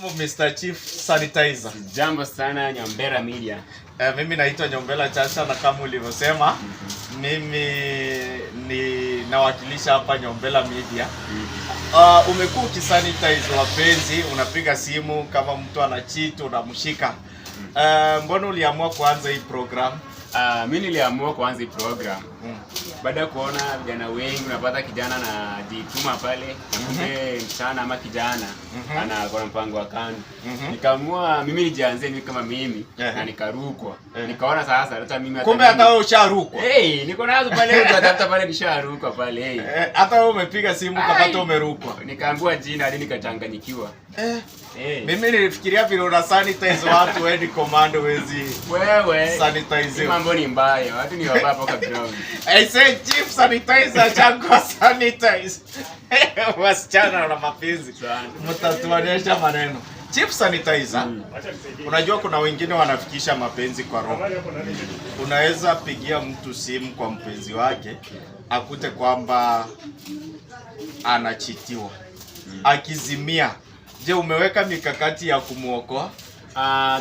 Mr. Chief Sanitizer. Jambo sana Nyombela Media. Mimi naitwa Nyombela Chacha na kama ulivyosema mimi ni nawakilisha hapa Nyombela Media. Umekuwa ukisanitize wapenzi, unapiga simu kama mtu ana cheat unamshika. Mbona uliamua kuanza hii program? Mimi niliamua kuanza hii program baada ya kuona vijana wengi, unapata kijana na jituma pale kumbe mchana ama kijana ana kwa mpango wa kando. Nikaamua mimi nijianze mimi kama mimi na nikarukwa. Nikaona sasa hata mimi kumbe hata wewe usharukwa. Niko nazo pale utafuta pale nisharukwa pale. Hata wewe umepiga simu kapata umerukwa. Nikaambiwa jina hadi nikachanganyikiwa. Mimi nilifikiria vile una sanitize watu wewe ni commando wezi. Wewe sanitize. Mambo ni mbaya. Watu ni wabaya kwa ground. I said Chief Sanitizer changu sanitize. Wasichana na mapenzi. Mtatuanisha maneno. Chief Sanitizer. Unajua kuna wengine wanafikisha mapenzi kwa roho. Unaweza pigia mtu simu kwa mpenzi wake akute kwamba anachitiwa. Akizimia. Je, umeweka mikakati ya kumuokoa?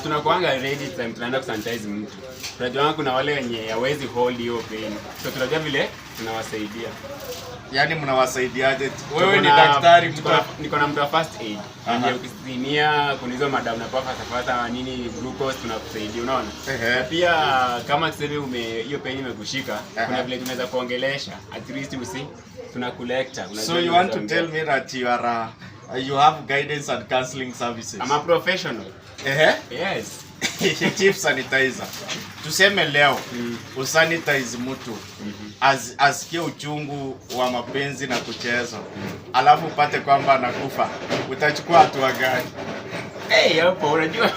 Tunakuanga ready time tunaenda kusanitize mtu. Tunajua kuna wale wenye hawezi hold hiyo pain. So tunajua vile tunawasaidia. Yaani mnawasaidiaje? Wewe ni daktari, niko na mtu wa first aid. Ndio ukisinia kunizo madam na pata nini glucose tunakusaidia, unaona? Na pia kama tuseme hiyo pain imekushika, kuna vile tunaweza kuongelesha at least tunakulecture. So you want to tell me that you have guidance and counseling services? I'm a professional. Yes. Chief Sanitizer. Tuseme leo usanitize mtu asikie uchungu wa mapenzi na kucheza. Alafu upate kwamba anakufa. Utachukua hatua gani? Hapo unajua.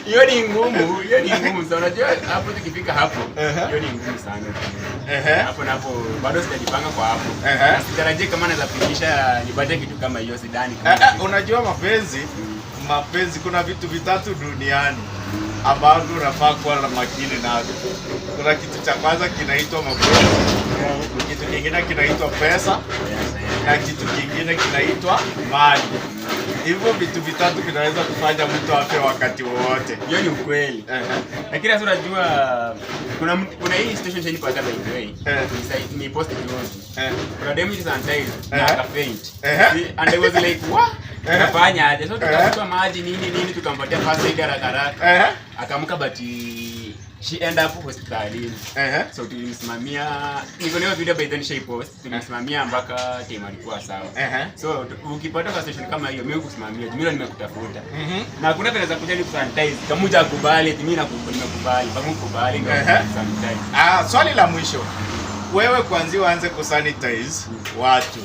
Hiyo ni ngumu sana. Unajua hapo tukifika hapo, hiyo ni ngumu sana. Hapo bado sijajipanga kwa hapo. Sitarajii kama naweza fikisha nipate kitu kama hiyo sidani kama. Unajua mapenzi kuna vitu vitatu duniani ambavyo unafaa kuwa na makini navyo. Kuna kitu cha kwanza kinaitwa mapenzi, kitu kingine kinaitwa pesa, na kitu kingine kinaitwa mali. Hivyo vitu vitatu vinaweza kufanya mtu afe wakati wowote. Hiyo ni ukweli. Lakini sasa unajua kuna hii situation hapa by the way. Ni post juzi. Kuna damage sanitize na aka faint. And I was like, what? Nafanya aje? So tukachukua maji nini tukampatia first aid haraka. Akaamka but she end up hospitalini. So tulimsimamia, niko leo video by then she post, tulimsimamia mpaka time alikuwa sawa. So ukipata kwa station kama hiyo mimi kusimamia, mimi nimekutafuta. Na hakuna vile za kuja ni kusanitize. Kama hujakubali, mimi nimekubali, kama ukubali ndio sanitize. Swali la mwisho. Wewe kwanza uanze kusanitize watu.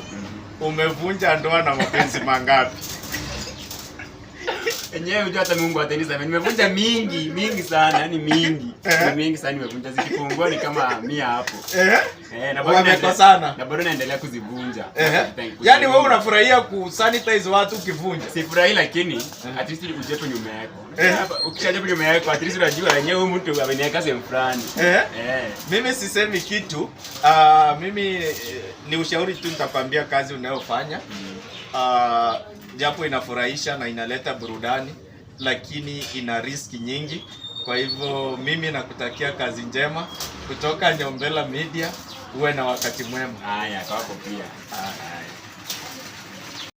Umevunja ndoa na mapenzi mangapi? Enyewe unajua hata Mungu ataniza. Nimevunja mingi sana, yani mingi sana nimevunja. Zikifungua ni kama 100 hapo. Na bado naendelea kuzivunja. Yaani wewe unafurahia kusanitize watu ukivunja? Sifurahi, lakini at least ujepo nyuma yako. Ukishaje nyuma yako at least unajua yenyewe huyu mtu ameniweka sehemu fulani. Mimi sisemi kitu. Mimi ni ushauri tu nitakwambia kazi unayofanya. Japo inafurahisha na inaleta burudani, lakini ina riski nyingi. Kwa hivyo mimi nakutakia kazi njema kutoka Nyombela Media. Uwe na wakati mwema. Haya, kwako pia.